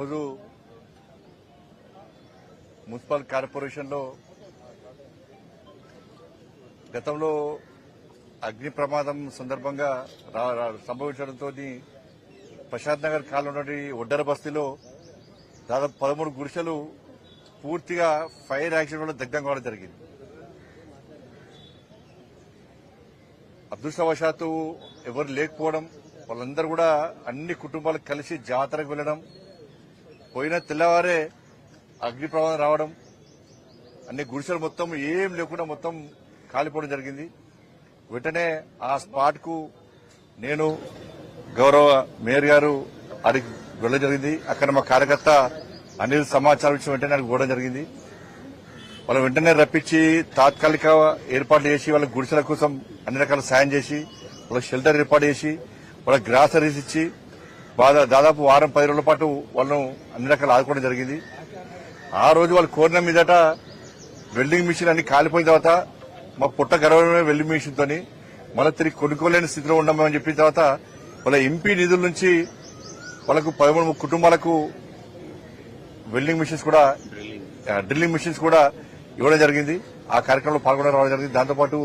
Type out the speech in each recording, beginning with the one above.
రోజు municipal corporation లో గతంలో అగ్ని ప్రమాదం సందర్భంగా సంభవించడంతో ప్రశాంత్ నగర్ కాలనీ ఒడ్డర బస్తీలో దాదాపు 13 గుడిసెలు పూర్తిగా ఫైర్ యాక్సిడెంట్ వల్ల దగ్ధం కావడం జరిగింది. అదృష్టవశాత్తు ఎవరు లేకపోవడం, వాళ్ళందరూ కూడా అన్ని కుటుంబాలకు కలిసి జాతరకు వెళ్లడం, పోయిన తెల్లవారే అగ్ని ప్రమాదం రావడం, అన్ని గుడిసెలు మొత్తం ఏం లేకుండా మొత్తం కాలిపోవడం జరిగింది. వెంటనే ఆ స్పాట్ కు నేను గౌరవ మేయర్ గారు అడిగి వెళ్ళడం జరిగింది. అక్కడ మా కార్యకర్త అనిల్ సమాచారం ఇచ్చిన వెంటనే అక్కడికి పోవడం జరిగింది. వాళ్ళు వెంటనే రప్పించి తాత్కాలిక ఏర్పాట్లు చేసి వాళ్ళ గుడిసెల కోసం అన్ని రకాల సాయం చేసి వాళ్ళకి షెల్టర్ ఏర్పాటు చేసి వాళ్ళకి గ్రాసరీస్ ఇచ్చి దాదాపు వారం 10 రోజుల పాటు వాళ్ళను అన్ని రకాలు ఆదుకోవడం జరిగింది. ఆ రోజు వాళ్ళు కోరిన మీదట వెల్డింగ్ మిషన్ అన్ని కాలిపోయిన తర్వాత మా పుట్ట గర్వమే వెల్డింగ్ మిషన్ తోని మళ్ళీ తిరిగి కొనుక్కోలేని స్థితిలో ఉండమని చెప్పిన తర్వాత వాళ్ళ ఎంపీ నిధుల నుంచి వాళ్ళకు 13 కుటుంబాలకు వెల్డింగ్ మిషన్స్ కూడా డ్రిల్లింగ్ మిషన్స్ కూడా ఇవ్వడం జరిగింది. ఆ కార్యక్రమంలో పాల్గొనడం రావడం జరిగింది. దాంతోపాటు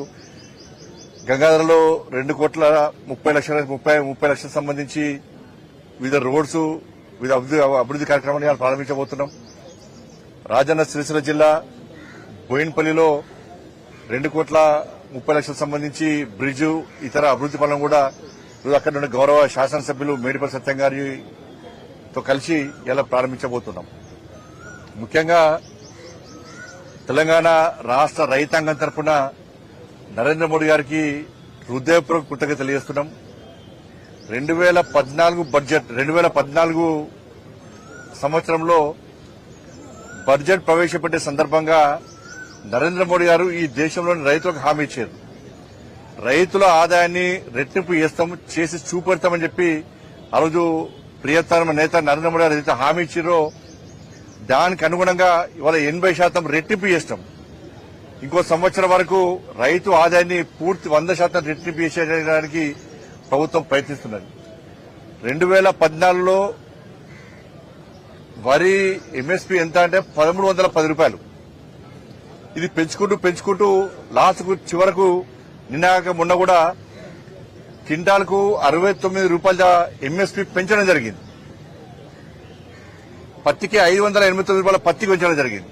గంగాధరలో 2,30 లక్షల సంబంధించి వివిధ రోడ్స్, వివిధ అభివృద్ది కార్యక్రమాన్ని ప్రారంభించబోతున్నాం. రాజన్న సిరిసిల్ల జిల్లా బోయిన్పల్లిలో 2,30 లక్షలకు సంబంధించి బ్రిడ్జ్, ఇతర అభివృద్ది పనులను కూడా అక్కడ నుండి గౌరవ శాసనసభ్యులు మేడిపల్లి సత్యం గారితో కలిసి ఇలా ప్రారంభించబోతున్నాం. ముఖ్యంగా తెలంగాణ రాష్ట్ర రైతాంగం తరఫున నరేంద్ర మోడీ గారికి హృదయపూర్వక కృతజ్ఞతలు తెలియజేస్తున్నాం. 2014 సంవత్సరంలో బడ్జెట్ ప్రవేశపెట్టే సందర్భంగా నరేంద్ర మోడీ గారు ఈ దేశంలోని రైతులకు హామీ ఇచ్చారు. రైతుల ఆదాయాన్ని రెట్టింపు చేసి చూపెడతామని చెప్పి ఆ రోజు ప్రియతమ నేత నరేంద్ర మోడీ గారు ఏదైతే హామీ ఇచ్చారో దానికి అనుగుణంగా ఇవాళ 80% రెట్టింపు చేస్తాం. ఇంకో సంవత్సరం వరకు రైతు ఆదాయాన్ని పూర్తి 100% రెట్టింపు చేసేయడానికి ప్రభుత్వం ప్రయత్నిస్తున్నది. 2014లో వరి ఎంఎస్పీ ఎంత అంటే 1,310 రూపాయలు. ఇది పెంచుకుంటూ లాస్ట్ చివరకు నిన్నాక మొన్న కూడా క్వింటాల్కు 69 రూపాయల ఎంఎస్పీ పెంచడం జరిగింది. పత్తికి 589 రూపాయల పత్తి పెంచడం జరిగింది.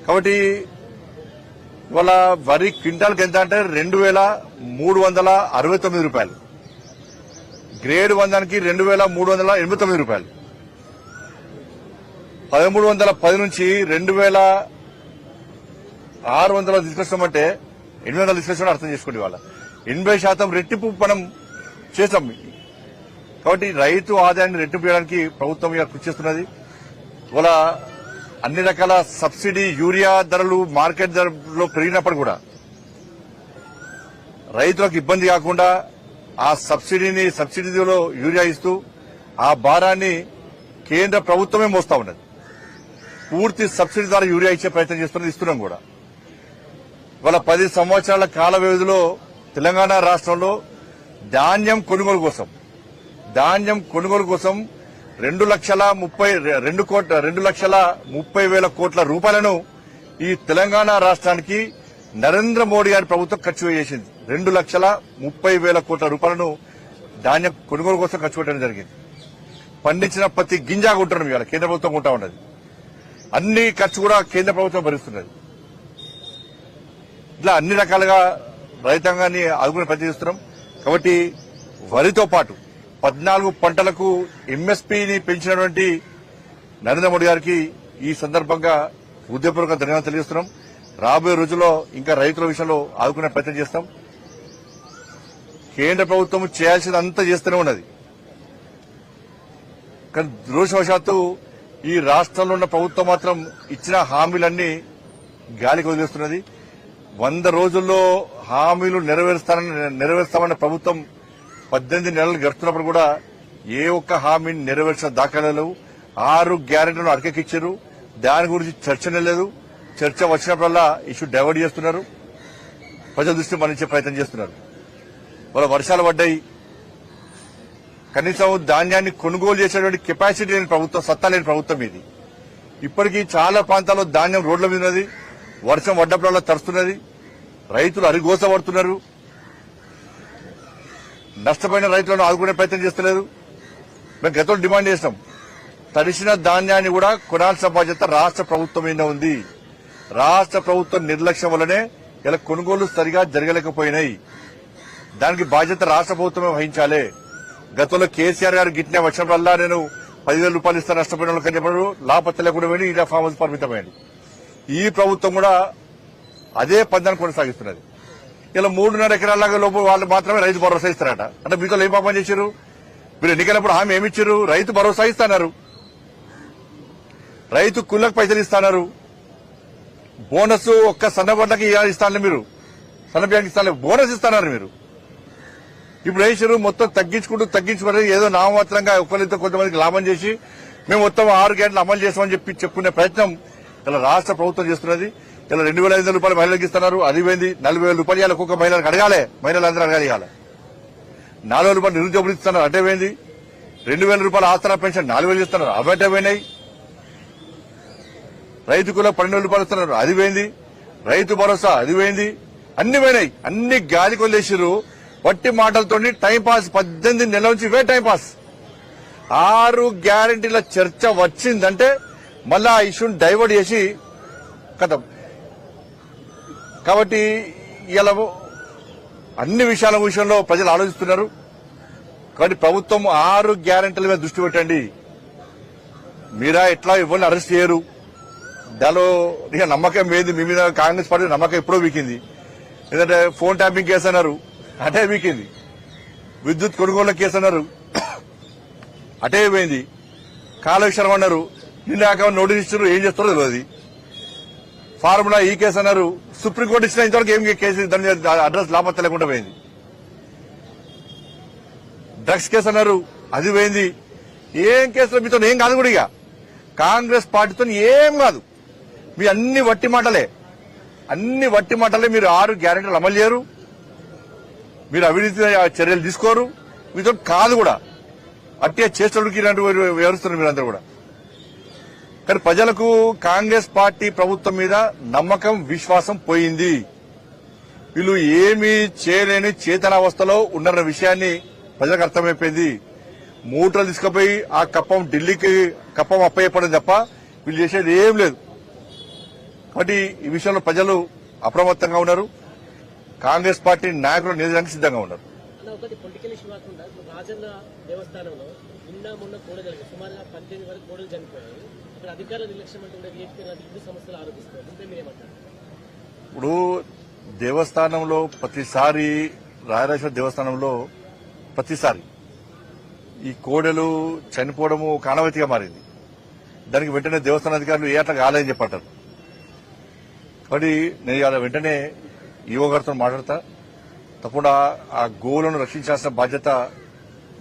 కాబట్టి ఇవాళ వరి క్వింటాల్కి ఎంత అంటే 2,369 రూపాయలు, గ్రేడ్ 1 2,389 రూపాయలు. 1,310 నుంచి 2,600 తీసుకొస్తామంటే 800 తీసుకొస్తామని అర్థం చేసుకోండి. వాళ్ళ 80% రెట్టింపు మనం చేస్తాం. కాబట్టి రైతు ఆదాయాన్ని రెట్టింపు చేయడానికి ప్రభుత్వం కృషి చేస్తున్నది. ఇవాళ అన్ని రకాల సబ్సిడీ యూరియా ధరలు మార్కెట్ ధరలో పెరిగినప్పుడు కూడా రైతులకు ఇబ్బంది కాకుండా ఆ సబ్సిడీలో యూరియా ఇస్తూ ఆ భారాన్ని కేంద్ర ప్రభుత్వమే మోస్తా ఉన్నది. పూర్తి సబ్సిడీ ద్వారా యూరియా ఇచ్చే ప్రయత్నం ఇస్తున్నాం కూడా. ఇవాళ 10 సంవత్సరాల కాల వ్యవధిలో తెలంగాణ రాష్ట్రంలో ధాన్యం కొనుగోలు కోసం 2,30,000 కోట్ల రూపాయలను ఈ తెలంగాణ రాష్ట్రానికి నరేంద్ర మోడీ గారి ప్రభుత్వం ఖర్చు చేసింది. 2,30,000 కోట్ల రూపాయలను ధాన్యం కొనుగోలు కోసం ఖర్చు పెట్టడం జరిగింది. పండించిన ప్రతి గింజ కొంటున్నాం. ఇవాళ కేంద్ర ప్రభుత్వం కొంటా ఉన్నది. అన్ని ఖర్చు కూడా కేంద్ర ప్రభుత్వం భరిస్తున్నది. ఇట్లా అన్ని రకాలుగా రైతాంగాన్ని ఆదుకునే ప్రయత్నం చేస్తున్నాం. కాబట్టి వరితో పాటు 14 పంటలకు ఎంఎస్పీని పెంచినటువంటి నరేంద్ర మోడీ గారికి ఈ సందర్భంగా హృదయపూర్వక ధన్యవాదాలు తెలియజేస్తున్నాం. రాబోయే రోజుల్లో ఇంకా రైతుల విషయంలో ఆదుకునే ప్రయత్నం చేస్తాం. కేంద్ర ప్రభుత్వం చేయాల్సిందంతా చేస్తూనే ఉన్నది. కానీ దురదృష్టవశాత్తు ఈ రాష్ట్రంలో ఉన్న ప్రభుత్వం మాత్రం ఇచ్చిన హామీలన్నీ గాలికి వదిలేస్తున్నది. 100 రోజుల్లో హామీలు నెరవేరుస్తామన్న ప్రభుత్వం 18 నెలలు గడుస్తున్నప్పుడు కూడా ఏ ఒక్క హామీని నెరవేర్చిన దాఖలాలు 6 గ్యారెంటీలను అటకెక్కిచ్చారు. దాని గురించి చర్చనే లేదు. చర్చ వచ్చినప్పుడల్లా ఇష్యూ డైవర్ట్ చేస్తున్నారు. ప్రజల దృష్టి మళ్లించే ప్రయత్నం చేస్తున్నారు. వాళ్ళ వర్షాలు పడ్డాయి, కనీసం ధాన్యాన్ని కొనుగోలు చేసేటువంటి కెపాసిటీ లేని ప్రభుత్వం, సత్తా లేని ప్రభుత్వం ఇది. ఇప్పటికీ చాలా ప్రాంతాల్లో ధాన్యం రోడ్ల మీద ఉన్నది, వర్షం పడ్డప్పుడల్లా తరుస్తున్నది, రైతులు అరిగోస పడుతున్నారు, నష్టపోయిన రైతులను ఆదుకునే ప్రయత్నం చేస్తలేదు. మేము గతంలో డిమాండ్ చేసినాం, తడిసిన ధాన్యాన్ని కూడా కొనాల్సిన బాధ్యత రాష్ట్ర ప్రభుత్వం మీద ఉంది. రాష్ట్ర ప్రభుత్వం నిర్లక్ష్యం వల్లనే ఇలా కొనుగోలు సరిగా జరగలేకపోయినాయి. దానికి బాధ్యత రాష్ట్ర ప్రభుత్వమే వహించాలి. గతంలో కేసీఆర్ గారు గిట్టిన వచ్చిన వల్ల నేను 10,000 రూపాయలు ఇస్తాను నష్టపోయిన వాళ్ళకి చెప్పారు, లాభత్త లేకుండా పోయి ఇలా ఫామ్ హౌస్ పరిమితమైంది. ఈ ప్రభుత్వం కూడా అదే పందాన్ని కొనసాగిస్తున్నది. ఇలా 3.5 ఎకరాల లోపు వాళ్ళు మాత్రమే రైతు భరోసా ఇస్తారట. అంటే మీతో ఏం పాపం చేశారు? మీరు ఎన్నికలప్పుడు హామీ ఏమిచ్చారు? రైతు భరోసా ఇస్తున్నారు, రైతు కూలకు పైసలు ఇస్తున్నారు, బోనస్ ఒక్క సన్నబడ్లకి ఇస్తాను, మీరు సన్న బియ్యానికి ఇస్తాను, బోనస్ ఇస్తున్నారు. మీరు ఇప్పుడు వేసారు మొత్తం తగ్గించుకుంటూ ఏదో నామమాత్రంగా ఒకరితో కొంతమందికి లాభం చేసి మేము మొత్తం 6 గ్యారెంటీలు అమలు చేస్తామని చెప్పుకునే ప్రయత్నం ఇలా రాష్ట్ర ప్రభుత్వం చేస్తున్నది. ఇలా 2,500 రూపాయలు మహిళలకు ఇస్తున్నారు, అది పోయింది. 40,000 రూపాయలు ఒక్కొక్క మహిళలకు అడగాలి, మహిళలందరూ అడగాలి. 4,000 రూపాయలు నిరుద్యోగులు ఇస్తున్నారు, అటే పోయింది. 2,000 రూపాయలు ఆసరా పెన్షన్ 4,000 ఇస్తున్నారు, అవి అటే పోయినాయి. రైతు కూడా 12,000 రూపాయలు ఇస్తున్నారు, అది పోయింది. రైతు భరోసా అది పోయింది. అన్ని పోయినాయి, అన్ని గాలి కొలేసిరు. వట్టి మాటలతో టైంపాస్ 18 నెలల నుంచి ఇవే టైంపాస్. 6 గ్యారెంటీల చర్చ వచ్చిందంటే మళ్ళా ఆ ఇష్యూని డైవర్ట్ చేసి కథం. కాబట్టి ఇలా అన్ని విషయంలో ప్రజలు ఆలోచిస్తున్నారు. కాబట్టి ప్రభుత్వం 6 గ్యారెంటీల మీద దృష్టి పెట్టండి. మీరా ఎట్లా ఎవరిని అరెస్ట్ చేయరు, దానిలో ఇక నమ్మకం ఏది మీ మీద? కాంగ్రెస్ పార్టీ నమ్మకం ఎప్పుడో వీకింది. ఎందుకంటే ఫోన్ ట్యాపింగ్ కేసు అన్నారు, అటే వీకింది. విద్యుత్ కొనుగోళ్ల కేసు అన్నారు, అటే పోయింది. కాళేశ్వరం అన్నారు, నిన్న నోటీస్ ఇచ్చారు, ఏం చేస్తారో తెలియదు. ఫార్ములా ఈ కేసు అన్నారు, సుప్రీంకోర్టు ఇచ్చిన ఇంతవరకు ఏం కేసు దాని అడ్రస్ లాభత్త లేకుండా పోయింది. డ్రగ్స్ కేసు అన్నారు, అది పోయింది. ఏం కేసులో మీతో ఏం కాదు కూడా. ఇక కాంగ్రెస్ పార్టీతో ఏం కాదు, మీ అన్ని వట్టి మాటలే. మీరు 6 గ్యారెంటీలు అమలు చేయరు, మీరు అవినీతి చర్యలు తీసుకోరు, మీతో కాదు కూడా. అట్టే చేష్టడికి వివరిస్తున్నారు మీరందరూ కూడా. కానీ ప్రజలకు కాంగ్రెస్ పార్టీ ప్రభుత్వం మీద నమ్మకం, విశ్వాసం పోయింది. వీళ్ళు ఏమీ చేయలేని చేతనావస్థలో ఉన్నారన్న విషయాన్ని ప్రజలకు అర్థమైపోయింది. మూటలు తీసుకుపోయి ఆ కప్పం ఢిల్లీకి కప్పం అప్పయ్యపడడం తప్ప వీళ్ళు చేసేది ఏం లేదు. కాబట్టి ఈ విషయంలో ప్రజలు అప్రమత్తంగా ఉన్నారు. కాంగ్రెస్ పార్టీ నాయకులు నిలదడానికి సిద్ధంగా ఉన్నారు. ఒకటి పొలిటికల్ ఇష్యూ కాకుండా రాజన్న దేవస్థానంలో మొన్న కూడా జరిగింది. సుమారుగా 18 వరకు కోడలు చనిపోయాయి. అక్కడ అధికారుల నిర్లక్ష్యం అంటే హిందూ సంస్థలు ఆరోపిస్తారు. మీరేమంటారు? ఇప్పుడు దేవస్థానంలో ప్రతిసారి, రాయరాజేశ్వర దేవస్థానంలో ప్రతిసారి ఈ కోడలు చనిపోవడము ఒక ఆనవాయితీగా మారింది. దానికి వెంటనే దేవస్థాన అధికారులు ఏ అట్లా కాలేదని చెప్పంటారు. కాబట్టి నేను ఇలా వెంటనే ఈవో గారితో మాట్లాడతా. తప్పకుండా ఆ గోవులను రక్షించాల్సిన బాధ్యత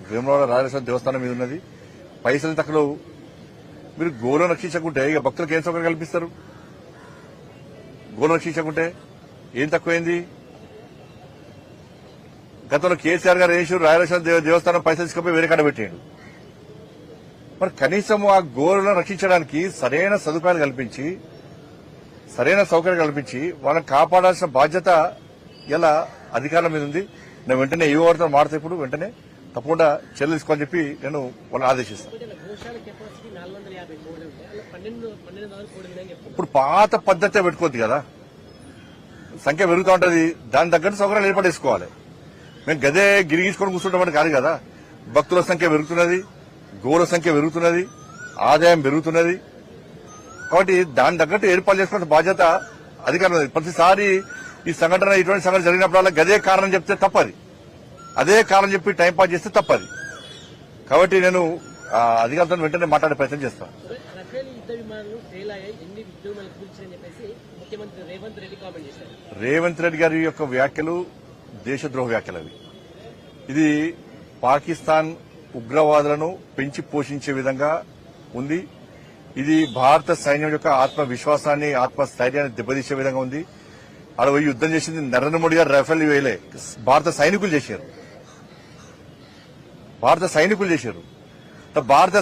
వేములవాడ రాజేశ్వర దేవస్థానం మీద ఉన్నది. పైసలు తక్కువ మీరు గోవులను రక్షించకుంటే ఇక భక్తులకు ఏం సౌకర్యం కల్పిస్తారు? గోవులను రక్షించకుంటే ఏం తక్కువైంది? గతంలో కేసీఆర్ గారు వేసి రాయలసీమ దేవస్థానం పైసలు తీసుకుపోయి వేరే కాడ పెట్టాడు. మరి కనీసం ఆ గోవులను రక్షించడానికి సరైన సదుపాయాలు కల్పించి, సరైన సౌకర్యం కల్పించి వాళ్ళని కాపాడాల్సిన బాధ్యత ఇలా అధికారుల మీద ఉంది. నేను వెంటనే ఏ వారితో మాట్లాడితే ఇప్పుడు వెంటనే తప్పకుండా చర్యలు తీసుకోవాలని చెప్పి నేను వాళ్ళని ఆదేశిస్తాను. ఇప్పుడు పాత పద్ధతి పెట్టుకోవద్దు కదా, సంఖ్య పెరుగుతూ ఉంటది, దాని తగ్గట్టు సౌకర్యాలు ఏర్పడేసుకోవాలి. మేము గదే గిరిగీసుకొని కూర్చుంటామని కాదు కదా. భక్తుల సంఖ్య పెరుగుతున్నది, గోవుల సంఖ్య పెరుగుతున్నది, ఆదాయం పెరుగుతున్నది. కాబట్టి దాని తగ్గట్టు ఏర్పాటు చేసుకున్న బాధ్యత అధికారులు. ప్రతిసారి ఈ సంఘటన, ఇటువంటి సంఘటన జరిగినప్పుడల్లా గదే కారణం చెప్తే తప్పది, అదే కారణం చెప్పి టైంపాస్ చేస్తే తప్పది. కాబట్టి నేను అధికారులతో వెంటనే మాట్లాడే ప్రయత్నం చేస్తాను. రేవంత్ రెడ్డి గారి యొక్క వ్యాఖ్యలు దేశద్రోహ వ్యాఖ్యలు అవి. ఇది పాకిస్తాన్ ఉగ్రవాదులను పెంచి పోషించే విధంగా ఉంది. ఇది భారత సైన్యం యొక్క ఆత్మవిశ్వాసాన్ని, ఆత్మస్థైర్యాన్ని దెబ్బతీసే విధంగా ఉంది. ఆడ పోయి యుద్దం చేసింది నరేంద్ర మోడీ గారు, రఫేల్ వేయలే, భారత సైనికులు చేశారు. భారత సైనికులు చేశారు. భారత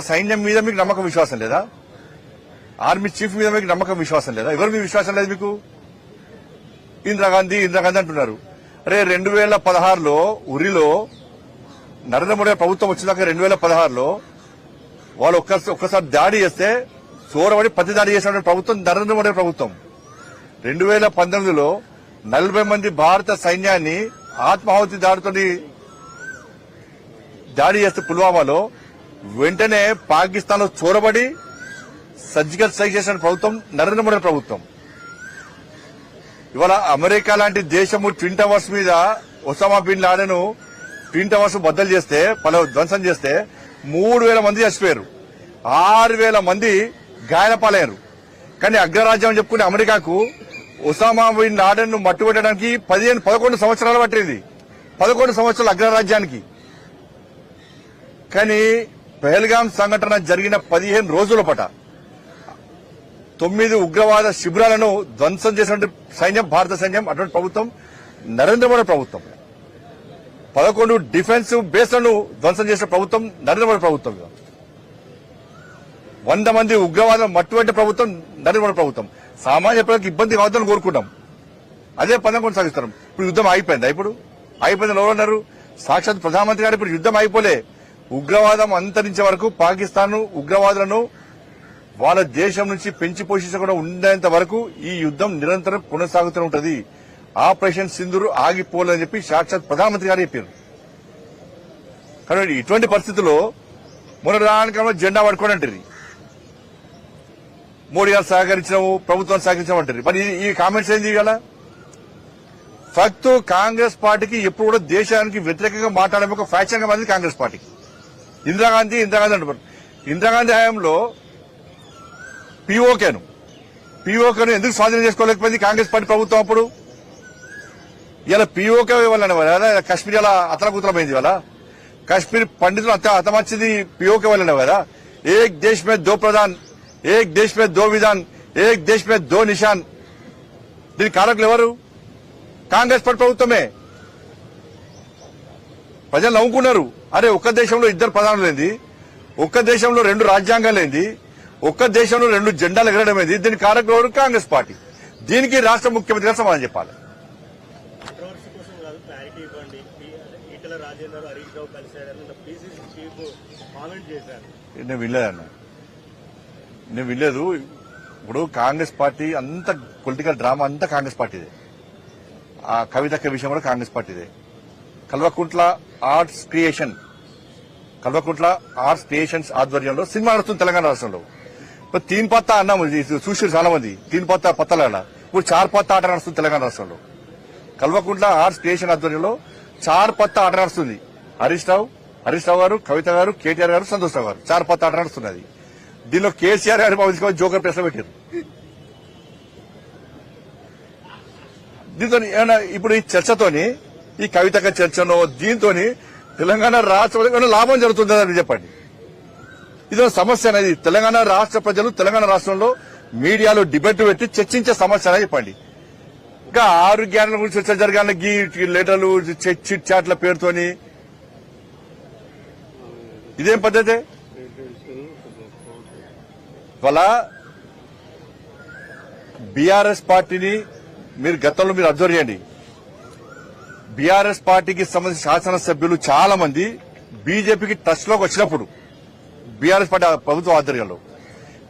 సైన్యం మీద మీకు నమ్మకం విశ్వాసం లేదా? ఆర్మీ చీఫ్ మీద మీకు నమ్మకం విశ్వాసం లేదా? ఎవరి మీద విశ్వాసం లేదు మీకు? ఇందిరాగాంధీ అంటున్నారు. అరే 2016లో ఉరిలో నరేంద్ర మోడీ ప్రభుత్వం వచ్చినాక 2016లో వాళ్ళు ఒక్కసారి దాడి చేస్తే చోరబడి ప్రతి దాడి చేసిన ప్రభుత్వం నరేంద్ర మోడీ ప్రభుత్వం. 2019లో 40 మంది భారత సైన్యాన్ని ఆత్మాహుతి దాడి చేస్తే పుల్వామాలో వెంటనే పాకిస్తాన్ లో చోరబడి సర్జికల్ స్ట్రైక్ చేసిన ప్రభుత్వం నరేంద్ర మోడీ ప్రభుత్వం. ఇవాళ అమెరికా లాంటి దేశము ట్విన్ టవర్స్ మీద Osama bin Laden twin towers బద్దలు చేస్తే ధ్వంసం చేస్తే 3,000 మంది చచ్చిపోయారు, 6,000 మంది గాయాల పాలయ్యారు. కానీ అగ్రరాజ్యం అని చెప్పుకునే అమెరికాకు ఒసామా బిన్ లాడెన్ ను మట్టుబెట్టడానికి 11 సంవత్సరాలు పట్టింది. 11 సంవత్సరాలు అగ్రరాజ్యానికి. కానీ పహల్గాం సంఘటన జరిగిన 15 రోజుల పాటు 9 ఉగ్రవాద శిబిరాలను ధ్వంసం చేసిన సైన్యం భారత సైన్యం, అటువంటి ప్రభుత్వం నరేంద్ర మోడీ ప్రభుత్వం. 11 డిఫెన్స్ బేస్లను ధ్వంసం చేసిన ప్రభుత్వం నరేంద్ర మోడీ ప్రభుత్వం. 100 మంది ఉగ్రవాదం మట్టుబెట్టే ప్రభుత్వం నరేంద్ర మోడీ ప్రభుత్వం. సామాన్య ప్రజలకు ఇబ్బంది కావద్దని కోరుకుంటాం. అదే పదం కొనసాగిస్తారు. ఇప్పుడు యుద్ధం అయిపోయిందా? అయిపోయింది. ఎవరు అన్నారు? సాక్షాత్ ప్రధానమంత్రి గారు ఇప్పుడు యుద్ధం అయిపోలే. ఉగ్రవాదం అంతరించే వరకు పాకిస్తాన్ ఉగ్రవాదులను వాళ్ళ దేశం నుంచి పెంచి పోషించకుండా ఉండేంత వరకు ఈ యుద్ధం నిరంతరం కొనసాగుతూనే ఉంటది. ఆపరేషన్ సింధూర్ ఆగిపోలేదని చెప్పి సాక్షాత్ ప్రధానమంత్రి గారు చెప్పారు. కానీ ఇటువంటి పరిస్థితుల్లో మొన్న జెండా పట్టుకోని అంటారు. మోడీ గారు సహకరించడం, ప్రభుత్వాన్ని సహకరించమంటారు. మరి ఈ కామెంట్స్ ఏం చేయాలా? ఫక్త్ కాంగ్రెస్ పార్టీకి ఎప్పుడు కూడా దేశానికి వ్యతిరేకంగా మాట్లాడే ఒక ఫ్యాక్షన్ గా మారింది కాంగ్రెస్ పార్టీకి. ఇందిరాగాంధీ అంటారు. ఇందిరాగాంధీ హయాంలో పీఓకేను ఎందుకు స్వాధీనం చేసుకోలేకపోయింది కాంగ్రెస్ పార్టీ ప్రభుత్వం అప్పుడు? ఇలా పీఓకే వల్లనే కదా కశ్మీర్ అలా అతలకుతలమైంది. ఇవాళ కశ్మీర్ పండితులు హతమర్చింది పీఓకే వల్లనే కదా. ఏక్ దేశ్ మే దో ప్రధాన్, ఏక్ దేశ్ మే దో విధాన్, ఏక్ దేశ్ మే దో నిషాన్. దీని కారకులు ఎవరు? కాంగ్రెస్ పార్టీ ప్రభుత్వమే. ప్రజలు నవ్వుకున్నారు. అరే ఒక్క దేశంలో 2 ప్రధానులు ఏంది, ఒక్క దేశంలో 2 రాజ్యాంగాలు ఏంది, ఒక్క దేశంలో 2 జెండాలు ఎగరడం ఏంది? దీని కారకులు ఎవరు? కాంగ్రెస్ పార్టీ. దీనికి రాష్ట్ర ముఖ్యమంత్రి గారు సమాధానం చెప్పాలి. కాంట్రవర్సీ కోసం కాదు, క్లారిటీ ఇవ్వండి. Etela Rajender, Harish Rao కలిశారని PCC chief comment చేశారు. నేను వినలేదు. ఇప్పుడు కాంగ్రెస్ పార్టీ అంత పొలిటికల్ డ్రామా అంతా కాంగ్రెస్ పార్టీదే. ఆ కవితక్క విషయం కూడా కాంగ్రెస్ పార్టీదే. కల్వకుంట్ల ఆర్ట్స్ క్రియేషన్స్ ఆధ్వర్యంలో సినిమా నడుస్తుంది తెలంగాణ రాష్ట్రంలో. ఇప్పుడు 3 పత్తా అన్నాము చూసి చాలా మంది. 3 పత్తాల ఇప్పుడు 4 పత్తా ఆట నడుస్తుంది తెలంగాణ రాష్ట్రంలో. కల్వకుంట్ల ఆర్ట్స్ క్రియేషన్ ఆధ్వర్యంలో 4 పత్తా ఆట నడుస్తుంది. హరీష్ రావు గారు, కవిత గారు, కేటీఆర్ గారు, సంతోష్ రావు గారు 4 పత్తా ఆట నడుస్తున్నది. దీనిలో కేసీఆర్ గారు బాబు జోకర్ ప్రశ్న పెట్టారు. దీంతో ఏమైనా ఇప్పుడు ఈ చర్చతోని, ఈ కవితక చర్చనో దీంతో తెలంగాణ రాష్ట్ర లాభం జరుగుతుందని చెప్పండి. ఇదో సమస్య అనేది. తెలంగాణ రాష్ట్ర ప్రజలు తెలంగాణ రాష్ట్రంలో మీడియాలో డిబేట్ పెట్టి చర్చించే సమస్య అనేది చెప్పండి. ఇంకా 6 గ్యారెంటీల గురించి చర్చ జరగాలి. గీ లెటర్లు, చిట్ చాట్ల పేరుతోని ఇదేం పద్ధతి? ఇవాళ బీఆర్ఎస్ పార్టీని మీరు గతంలో అబ్జర్వ్ చేయండి. బీఆర్ఎస్ పార్టీకి సంబంధించిన శాసనసభ్యులు చాలా మంది బీజేపీకి టచ్ లోకి వచ్చినప్పుడు బీఆర్ఎస్ పార్టీ ప్రభుత్వ ఆధ్వర్యంలో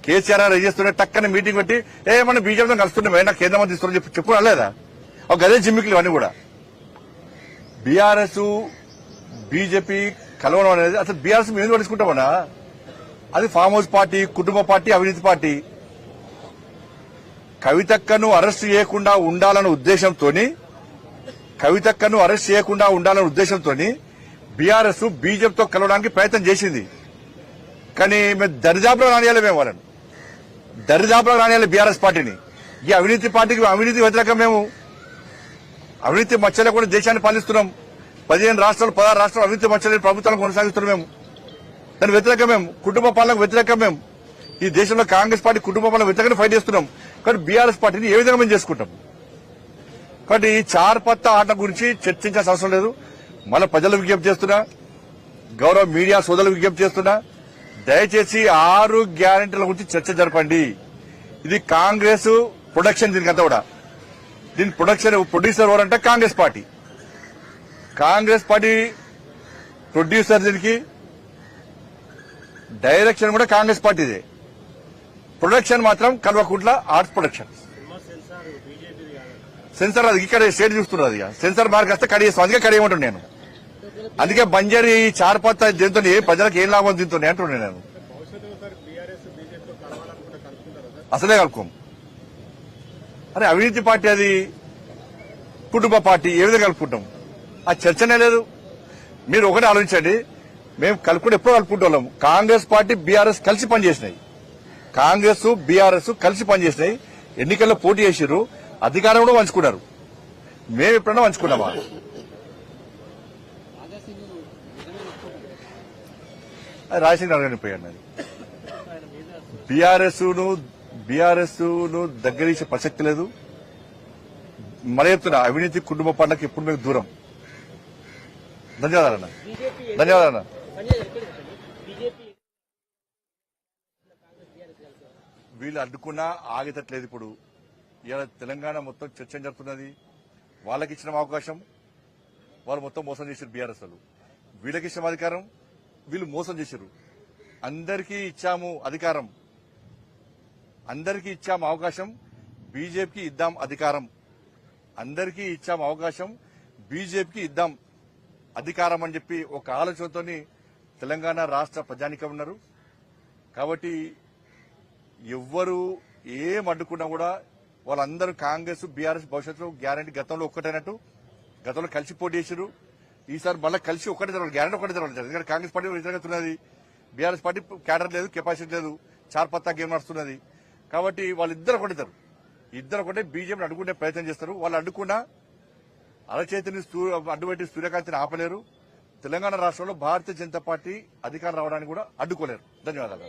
కేసీఆర్ గారు చేస్తుంటే టక్కన మీటింగ్ పెట్టి మన బీజేపీతో కలుస్తున్నామే, నాకు కేంద్ర మంత్రి ఇస్తున్నా చెప్పు లేదా? ఒక గదే జిమ్మికులు ఇవన్నీ కూడా. బీఆర్ఎస్ బీజేపీ కలవడం అనేది అసలు బీఆర్ఎస్ మేము ఎందుకు పట్టించుకుంటామన్నా? అది ఫామ్ హౌస్ పార్టీ, కుటుంబ పార్టీ, అవినీతి పార్టీ. కవితక్కను అరెస్ట్ చేయకుండా ఉండాలన్న ఉద్దేశంతో బీఆర్ఎస్ బీజేపీతో కలవడానికి ప్రయత్నం చేసింది. కానీ మేము దరిదాపులో వాళ్ళని రానియాలి బీఆర్ఎస్ పార్టీని. ఈ అవినీతి పార్టీకి అవినీతి వ్యతిరేకం. మేము అవినీతి మచ్చలేకుండా దేశాన్ని పాలిస్తున్నాం. 15 రాష్ట్రాలు 16 రాష్ట్రాలు అవినీతి మచ్చలేని ప్రభుత్వాలను కొనసాగిస్తున్నాం. మేము దాని వ్యతిరేకం. మేము కుటుంబ పాలనకు వ్యతిరేకం. మేము ఈ దేశంలో కాంగ్రెస్ పార్టీ కుటుంబ పాలన వ్యతిరేకంగా ఫైట్ చేస్తున్నాం. కానీ బీఆర్ఎస్ పార్టీని ఏ విధంగా మేము చేసుకుంటాం? కాబట్టి ఈ 4 పత్తా ఆట గురించి చర్చించాల్సిన అవసరం లేదు. మళ్ళీ ప్రజలు విజ్ఞప్తి చేస్తున్నా, గౌరవ మీడియా సోదరులకు విజ్ఞప్తి చేస్తున్నా, దయచేసి 6 గ్యారెంటీల గురించి చర్చ జరపండి. ఇది కాంగ్రెస్ ప్రొడక్షన్, దీనికంతా కూడా దీని ప్రొడ్యూసర్ ఎవరంటే Congress party. Congress party producer, దీనికి డైరెక్షన్ కూడా కాంగ్రెస్ పార్టీదే. ప్రొడక్షన్ మాత్రం Kalvakuntla arts production. Cinema censor BJP కాదు. సెన్సార్ అది ఇక్కడ స్టేట్ చూస్తున్నారు. అది సెన్సార్ మార్క్ వస్తే కడిగేస్తాం. అందుకే కడిగేయమంటాను నేను. అందుకే బంజారీ చార్పత్త దీంతో ప్రజలకు ఏం లాభం దీంతో అంటున్నాను నేను. భవిష్యత్తులో సార్ బీఆర్ఎస్ బీజేపీతో కలవాలనుకుంటే కలుపుకుంటారా సార్? అసలే కలుపుకోం. అరే అవినీతి పార్టీ, అది కుటుంబ పార్టీ, ఏ విధంగా కలుపుకుంటాం? ఆ చర్చనే లేదు. మీరు ఒకటే ఆలోచించండి, మేము కలుపుకుంటే ఎప్పుడో కలుపుకుంటాం. కాంగ్రెస్ పార్టీ బీఆర్ఎస్ కలిసి పనిచేసినాయి. కాంగ్రెస్ బీఆర్ఎస్ కలిసి పనిచేసినాయి. ఎన్నికల్లో పోటీ చేసిర్రు, అధికారం కూడా పంచుకున్నారు. మేము ఎప్పుడైనా పంచుకున్నామా? అది రాజశేఖర్ అడగనిపోయాను. అది బీఆర్ఎస్ ను దగ్గరీసే ప్రసక్తి లేదు. మరి చెప్తున్నా, అవినీతి కుటుంబ పండుగకి ఎప్పుడు మీకు దూరం. ధన్యవాదాలన్న. బీజేపీ ధన్యవాదాలన్న. సంజయ్ గారు ఎక్కడ చెప్పండి. బీజేపీ వీళ్ళు అడ్డుకున్నా ఆగేటట్లేదు. ఇప్పుడు ఇవాళ తెలంగాణ మొత్తం చర్చ జరుగుతున్నది. వాళ్ళకి ఇచ్చిన అవకాశం, వాళ్ళు మొత్తం మోసం చేశారు. బీఆర్ఎస్ వాళ్ళు వీళ్ళకి ఇచ్చిన అధికారం, వీళ్ళు మోసం చేశారు. అందరికీ ఇచ్చాము అధికారం, అందరికీ ఇచ్చాము అవకాశం, బీజేపీకి ఇద్దాం అధికారం. అందరికీ ఇచ్చాము అవకాశం, బీజేపీకి ఇద్దాం అధికారం అని చెప్పి ఒక ఆలోచనతో తెలంగాణ రాష్ట్ర ప్రజానికం ఉన్నారు. కాబట్టి ఎవ్వరు ఏం అడ్డుకున్నా కూడా వాళ్ళందరూ కాంగ్రెస్ బీఆర్ఎస్ భవిష్యత్తులో గ్యారంటీ గతంలో ఒక్కటైనట్టు, గతంలో కలిసి పోటీ చేశారు. ఈసారి మళ్ళీ కలిసి ఒక్కటే జరగాలి, గ్యారంటీ ఒకటే జరగాలి. ఎందుకంటే కాంగ్రెస్ పార్టీ వ్యతిరేకతున్నది, బీఆర్ఎస్ పార్టీ క్యాడర్ లేదు, కెపాసిటీ లేదు, చార్పత్తా గేమ్ నడుస్తున్నది. కాబట్టి వాళ్ళిద్దరు ఒకటిద్దరు, ఇద్దరు ఒకటే బీజేపీని అడ్డుకునే ప్రయత్నం చేస్తారు. వాళ్ళు అడ్డుకున్నా అరచేతిని అడ్డుపెట్టి సూర్యకాంతిని ఆపలేరు. తెలంగాణ రాష్ట్రంలో భారతీయ జనతా పార్టీ అధికారం రావడానికి కూడా అడ్డుకోలేరు. ధన్యవాదాలు.